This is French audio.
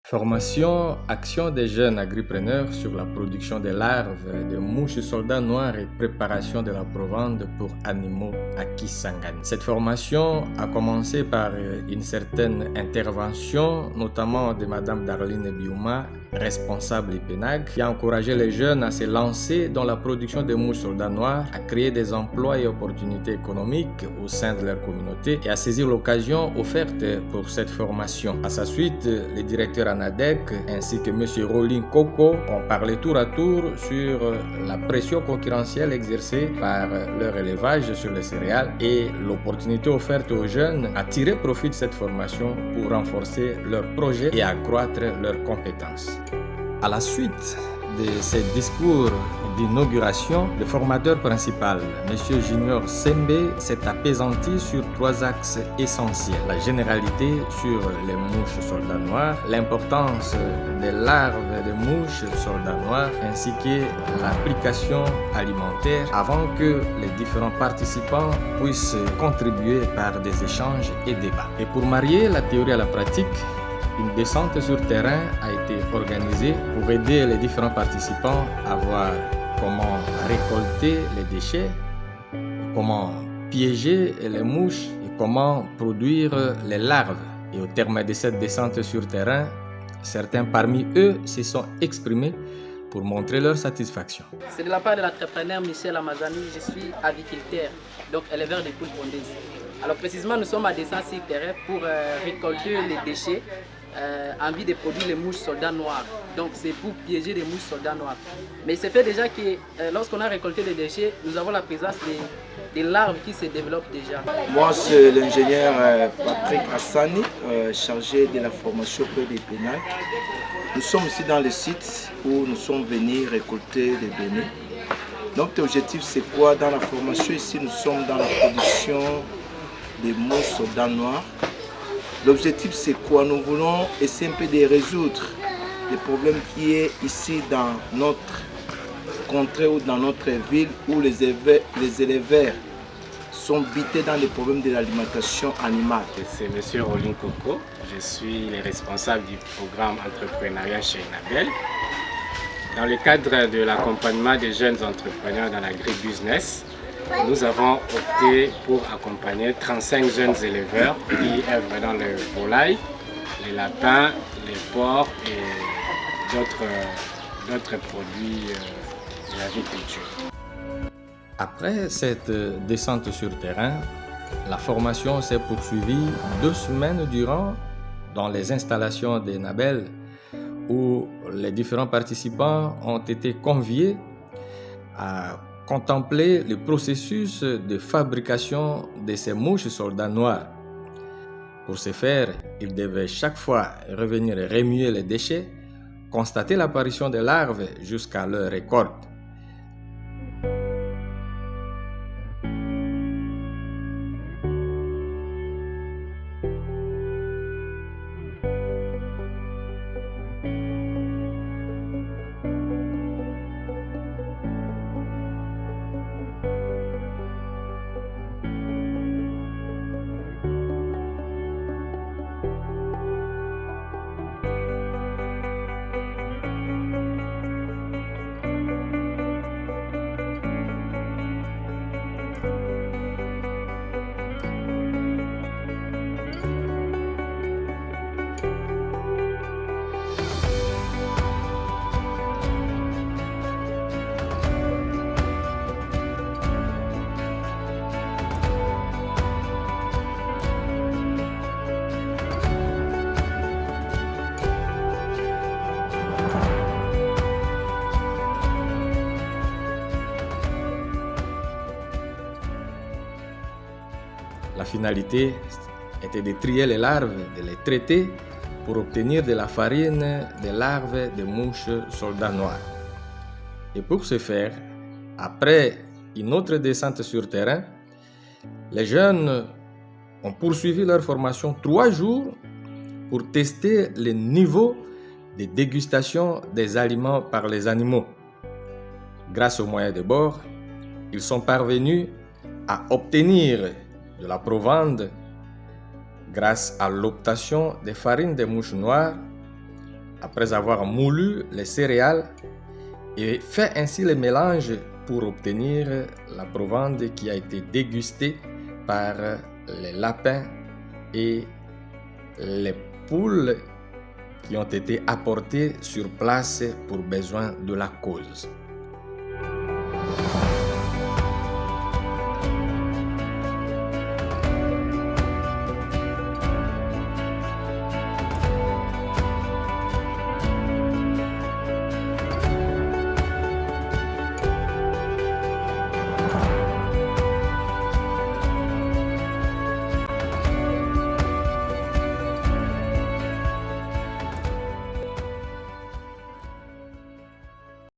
Formation, action des jeunes agripreneurs sur la production des larves de mouches soldats noirs et préparation de la provende pour animaux à Kisangani. Cette formation a commencé par une certaine intervention, notamment de Madame Darline Biouma, responsable IPENAG, qui a encouragé les jeunes à se lancer dans la production de mouches soldats noirs, à créer des emplois et opportunités économiques au sein de leur communauté et à saisir l'occasion offerte pour cette formation. À sa suite, le directeur ANADEC ainsi que M. Rolin Koko ont parlé tour à tour sur la pression concurrentielle exercée par leur élevage sur les céréales et l'opportunité offerte aux jeunes à tirer profit de cette formation pour renforcer leurs projets et accroître leurs compétences. À la suite de ces discours d'inauguration, le formateur principal, M. Junior Sembe, s'est appesanti sur 3 axes essentiels. La généralité sur les mouches soldats noirs, l'importance des larves de mouches soldats noirs, ainsi que l'application alimentaire avant que les différents participants puissent contribuer par des échanges et débats. Et pour marier la théorie à la pratique, une descente sur terrain a été organisée pour aider les différents participants à voir comment récolter les déchets, comment piéger les mouches et comment produire les larves. Et au terme de cette descente sur terrain, certains parmi eux se sont exprimés pour montrer leur satisfaction. C'est de la part de l'entrepreneur Michel Amazani, je suis aviculteur, donc éleveur de poules pondeuses. Alors précisément, nous sommes à descente sur terrain pour récolter les déchets en vue de produire les mouches soldats noirs. Donc c'est pour piéger les mouches soldats noirs. Mais c'est fait déjà que lorsqu'on a récolté les déchets, nous avons la présence des larves qui se développent déjà. Moi c'est l'ingénieur Patrick Hassani, chargé de la formation auprès des IPENAG. Nous sommes ici dans le site où nous sommes venus récolter les données. Notre objectif c'est quoi? Dans la formation ici, nous sommes dans la production des mouches soldats noirs. L'objectif c'est quoi? Nous voulons essayer un peu de résoudre les problèmes qui est ici dans notre contrée ou dans notre ville où les éleveurs sont bités dans les problèmes de l'alimentation animale. C'est M. Rolin Koko, je suis le responsable du programme entrepreneuriat chez Inabel. Dans le cadre de l'accompagnement des jeunes entrepreneurs dans l'agribusiness, nous avons opté pour accompagner 35 jeunes éleveurs qui œuvrent dans le volaille, les lapins, les porcs et d'autres produits de l'agriculture. Après cette descente sur terrain, la formation s'est poursuivie 2 semaines durant dans les installations d'Inabel où les différents participants ont été conviés à contempler le processus de fabrication de ces mouches soldats noirs. Pour ce faire, ils devaient chaque fois revenir remuer les déchets, constater l'apparition des larves jusqu'à leur récolte. La finalité était de trier les larves, de les traiter pour obtenir de la farine des larves de mouches soldats noirs. Et pour ce faire, après une autre descente sur terrain, les jeunes ont poursuivi leur formation 3 jours pour tester le niveau de dégustation des aliments par les animaux. Grâce aux moyens de bord, ils sont parvenus à obtenir de la provende grâce à l'obtention des farines de mouches noires après avoir moulu les céréales et fait ainsi le mélange pour obtenir la provende qui a été dégustée par les lapins et les poules qui ont été apportés sur place pour besoin de la cause.